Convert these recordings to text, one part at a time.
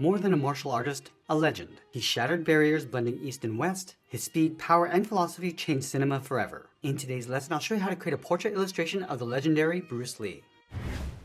More than a martial artist, a legend. He shattered barriers blending East and West. His speed, power, and philosophy changed cinema forever. In today's lesson, I'll show you how to create a portrait illustration of the legendary Bruce Lee.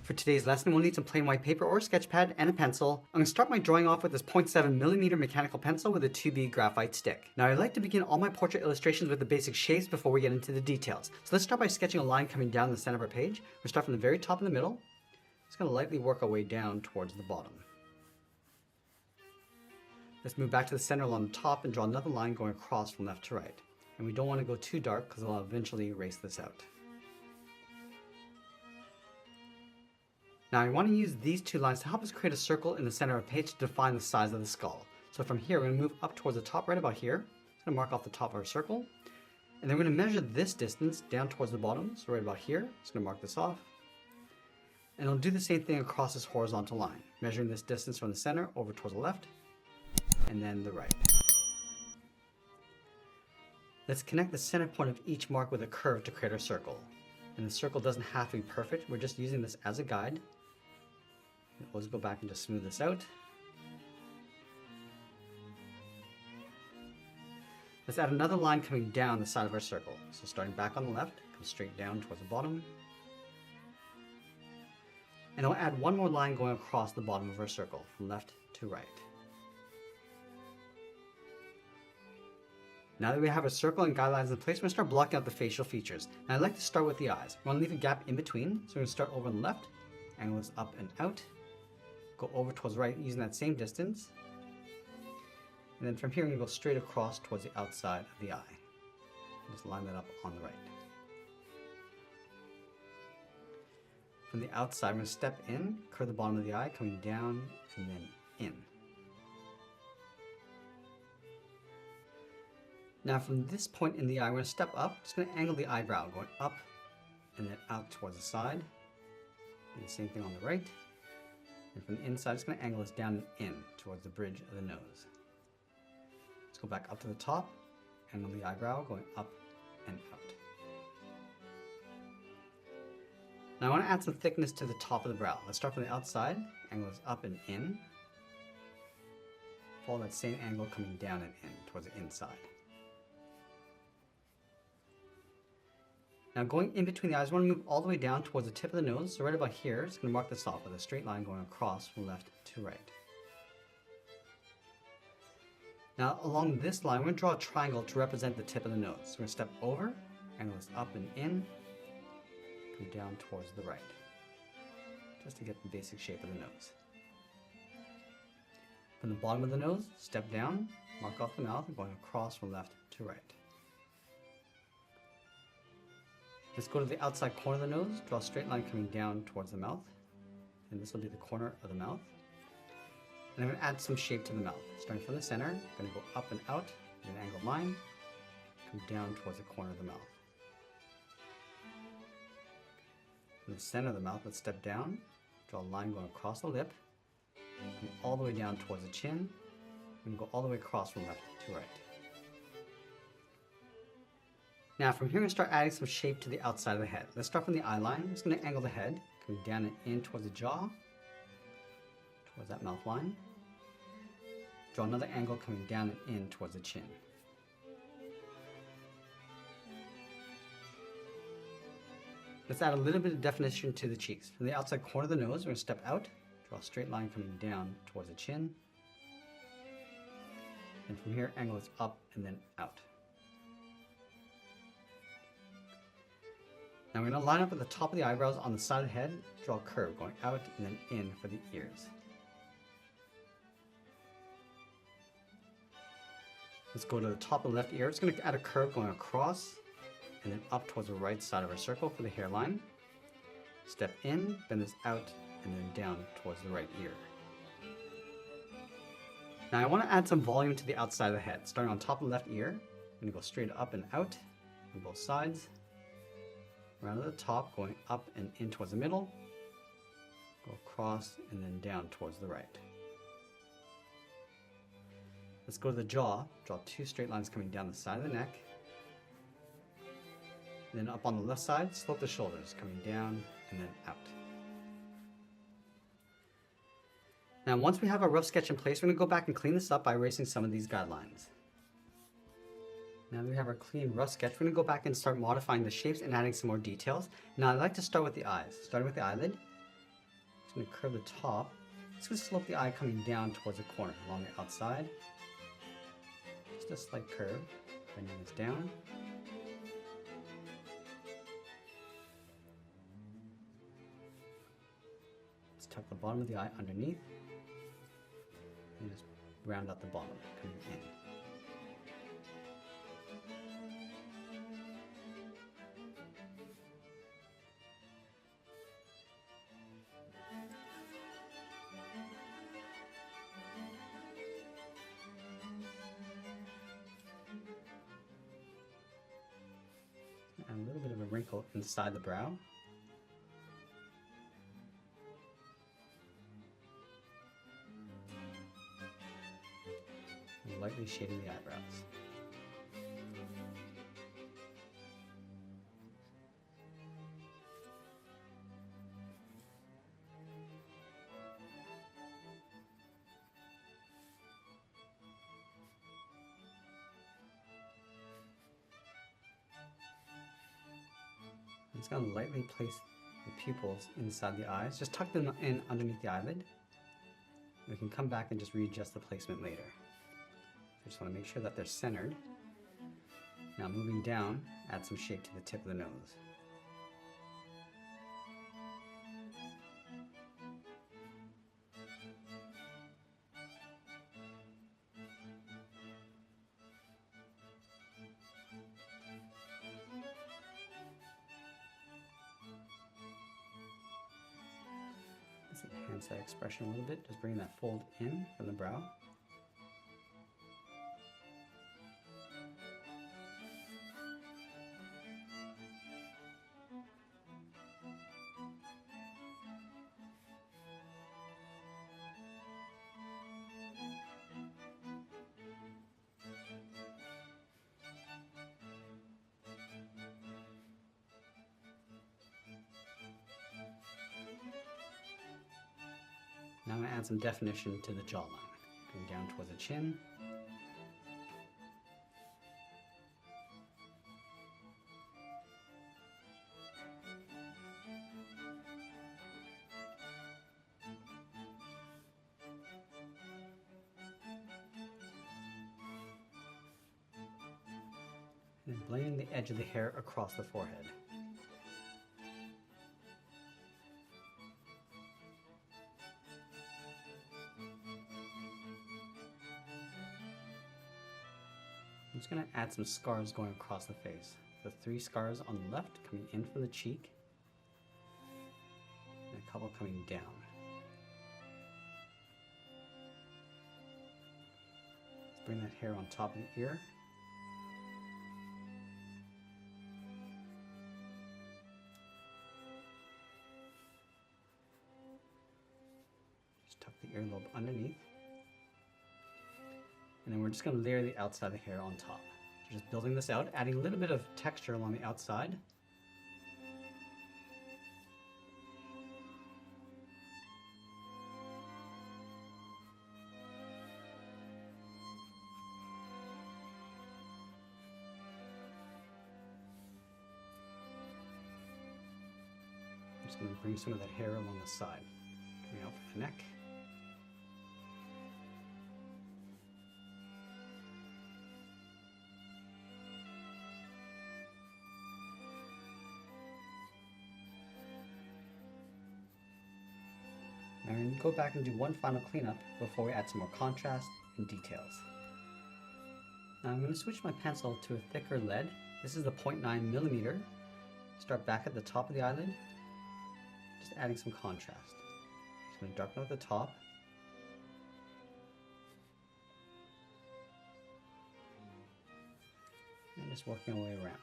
For today's lesson, we'll need some plain white paper or sketch pad and a pencil. I'm going to start my drawing off with this 0.7mm mechanical pencil with a 2B graphite stick. Now I like to begin all my portrait illustrations with the basic shapes before we get into the details. So let's start by sketching a line coming down the center of our page. We'll start from the very top in the middle. Just going to lightly work our way down towards the bottom. Let's move back to the center along the top and draw another line going across from left to right. And we don't want to go too dark because I'll eventually erase this out. Now I want to use these two lines to help us create a circle in the center of the page to define the size of the skull. So from here, we're going to move up towards the top right about here. Just going to mark off the top of our circle. And then we're going to measure this distance down towards the bottom. So right about here, just going to mark this off. And I'll do the same thing across this horizontal line, measuring this distance from the center over towards the left and then the right. Let's connect the center point of each mark with a curve to create our circle. And the circle doesn't have to be perfect. We're just using this as a guide. Let's go back and just smooth this out. Let's add another line coming down the side of our circle. So starting back on the left, come straight down towards the bottom. And I'll add one more line going across the bottom of our circle, from left to right. Now that we have our circle and guidelines in place, we're going to start blocking out the facial features. And I'd like to start with the eyes. We want to leave a gap in between, so we're going to start over on the left, angle this up and out. Go over towards the right using that same distance. And then from here, we're going to go straight across towards the outside of the eye. Just line that up on the right. From the outside, I'm going to step in, curve the bottom of the eye, coming down and then in. Now from this point in the eye, we're going to step up, just going to angle the eyebrow, going up and then out towards the side. And the same thing on the right. And from the inside, it's going to angle us down and in towards the bridge of the nose. Let's go back up to the top, angle the eyebrow, going up and out. Now I want to add some thickness to the top of the brow. Let's start from the outside, angle this up and in. Follow that same angle coming down and in towards the inside. Now going in between the eyes, I want to move all the way down towards the tip of the nose. So right about here, just going to mark this off with a straight line going across from left to right. Now along this line, we're going to draw a triangle to represent the tip of the nose. So we're going to step over, angle this up and in, come down towards the right, just to get the basic shape of the nose. From the bottom of the nose, step down, mark off the mouth, going across from left to right. Let's go to the outside corner of the nose, draw a straight line coming down towards the mouth. And this will be the corner of the mouth. And I'm going to add some shape to the mouth. Starting from the center, I'm going to go up and out in an angled line, come down towards the corner of the mouth. From the center of the mouth, let's step down, draw a line going across the lip, and all the way down towards the chin, and go all the way across from left to right. Now from here, I'm going to start adding some shape to the outside of the head. Let's start from the eye line. I'm just going to angle the head, coming down and in towards the jaw, towards that mouth line. Draw another angle coming down and in towards the chin. Let's add a little bit of definition to the cheeks. From the outside corner of the nose, we're going to step out, draw a straight line coming down towards the chin. And from here, angle this up and then out. Now we're going to line up at the top of the eyebrows on the side of the head, draw a curve going out and then in for the ears. Let's go to the top of the left ear. It's going to add a curve going across and then up towards the right side of our circle for the hairline. Step in, bend this out, and then down towards the right ear. Now I want to add some volume to the outside of the head. Starting on top of the left ear, I'm going to go straight up and out on both sides. Around to the top, going up and in towards the middle, go across and then down towards the right. Let's go to the jaw, draw two straight lines coming down the side of the neck. Then up on the left side, slope the shoulders, coming down and then out. Now once we have our rough sketch in place, we're going to go back and clean this up by erasing some of these guidelines. Now that we have our clean rough sketch, we're going to go back and start modifying the shapes and adding some more details. Now I'd like to start with the eyes. Starting with the eyelid, just going to curve the top. Just going to slope the eye coming down towards the corner along the outside. Just a slight curve, bending this down. Let's tuck the bottom of the eye underneath. And just round out the bottom, coming in. And a little bit of a wrinkle inside the brow. And lightly shading the eyebrows. I'm just going to lightly place the pupils inside the eyes. Just tuck them in underneath the eyelid. We can come back and just readjust the placement later. I just want to make sure that they're centered. Now moving down, add some shape to the tip of the nose. Enhance that expression a little bit, just bring that fold in from the brow. Now I'm going to add some definition to the jawline, going down towards the chin. And then blending the edge of the hair across the forehead. I'm just going to add some scars going across the face. The 3 scars on the left coming in from the cheek, and a couple coming down. Let's bring that hair on top of the ear. Just tuck the earlobe underneath. And then we're just going to layer the outside of the hair on top. So just building this out, adding a little bit of texture along the outside. I'm just going to bring some of that hair along the side, coming out from the neck. And go back and do one final cleanup before we add some more contrast and details. Now I'm going to switch my pencil to a thicker lead. This is the 0.9mm. Start back at the top of the eyelid, just adding some contrast. Just going to darken out the top. And just working our way around.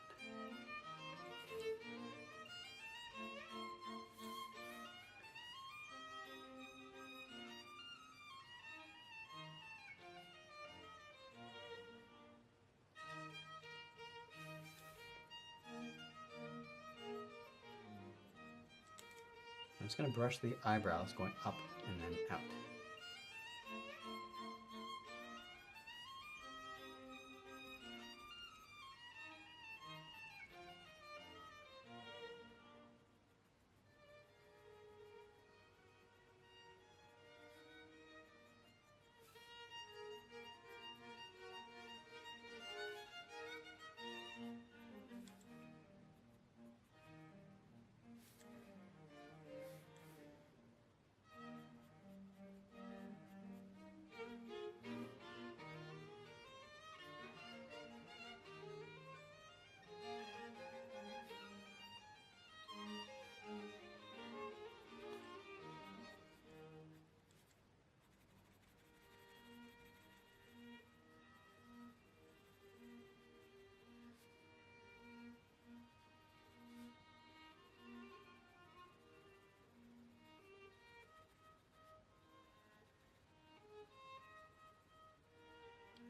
I'm just going to brush the eyebrows going up and then out.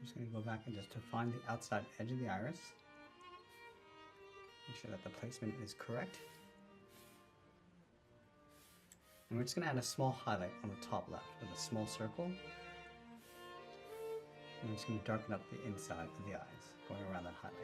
just going to go back and just define the outside edge of the iris. Make sure that the placement is correct. And we're just going to add a small highlight on the top left with a small circle. And we're just going to darken up the inside of the eyes, going around that highlight.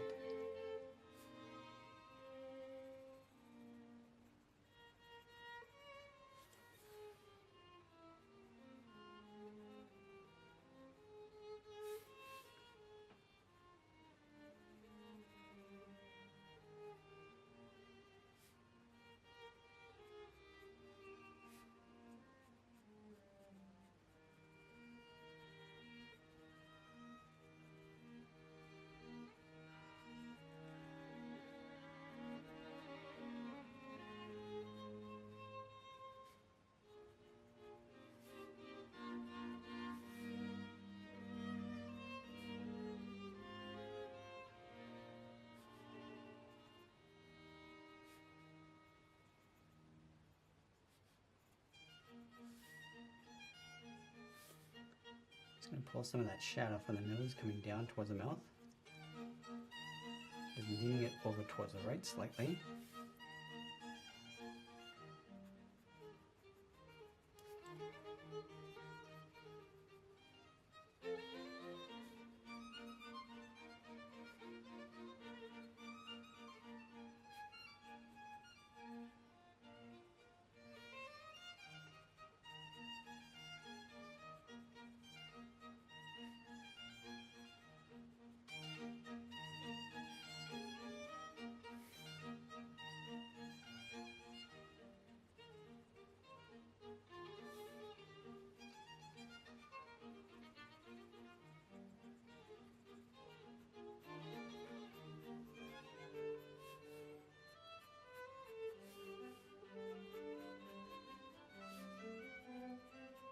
Just going to pull some of that shadow from the nose coming down towards the mouth. Just leaning it over towards the right slightly.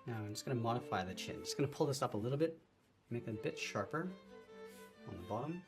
Now I'm just going to modify the chin. Just going to pull this up a little bit, make it a bit sharper on the bottom.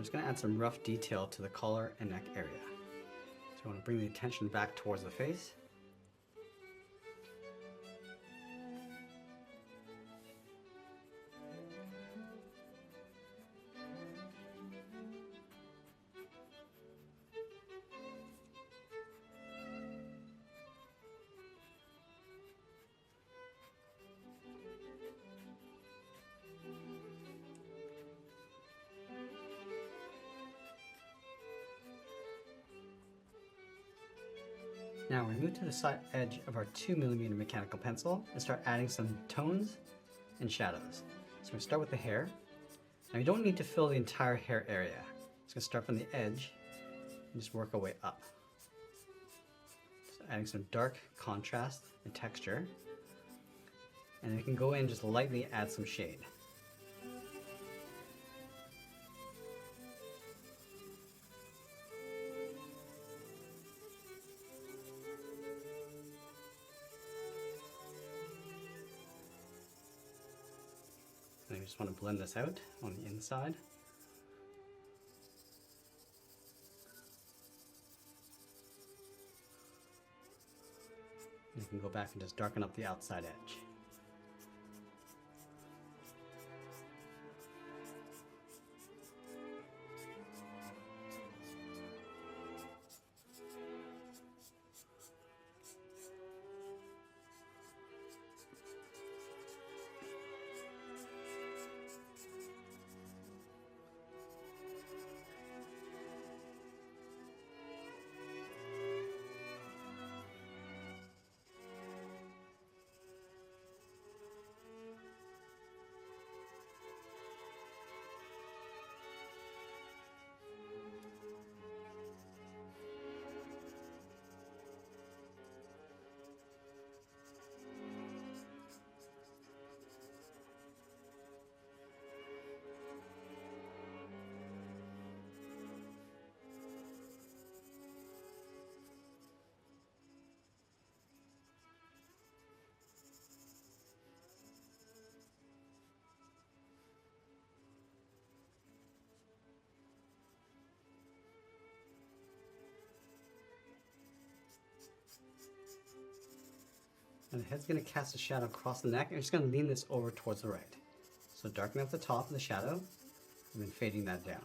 I'm just going to add some rough detail to the collar and neck area. So I want to bring the attention back towards the face. Now we move to the side edge of our 2mm mechanical pencil and start adding some tones and shadows. So we start with the hair. Now you don't need to fill the entire hair area. Just gonna start from the edge and just work our way up. So adding some dark contrast and texture. And you can go in and just lightly add some shade. just want to blend this out on the inside. You can go back and just darken up the outside edge. And the head's going to cast a shadow across the neck, and you're just going to lean this over towards the right. So darkening up the top of the shadow, and then fading that down.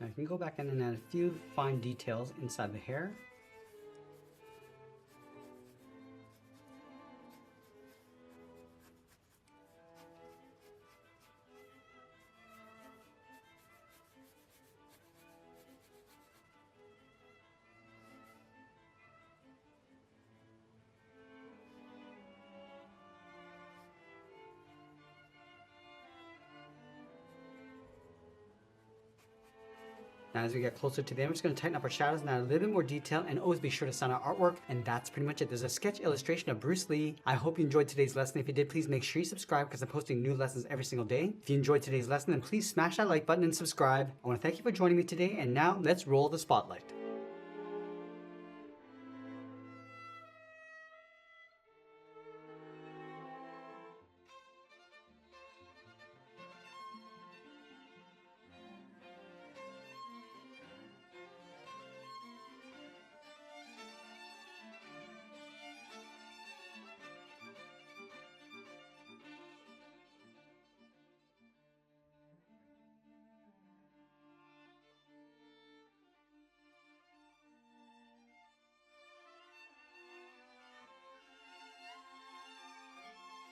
Now you can go back in and add a few fine details inside the hair. Now as we get closer to the end, we're just going to tighten up our shadows and add a little bit more detail, and always be sure to sign our artwork. And that's pretty much it. There's a sketch illustration of Bruce Lee. I hope you enjoyed today's lesson. If you did, please make sure you subscribe because I'm posting new lessons every single day. If you enjoyed today's lesson, then please smash that like button and subscribe. I want to thank you for joining me today, and now let's roll the spotlight.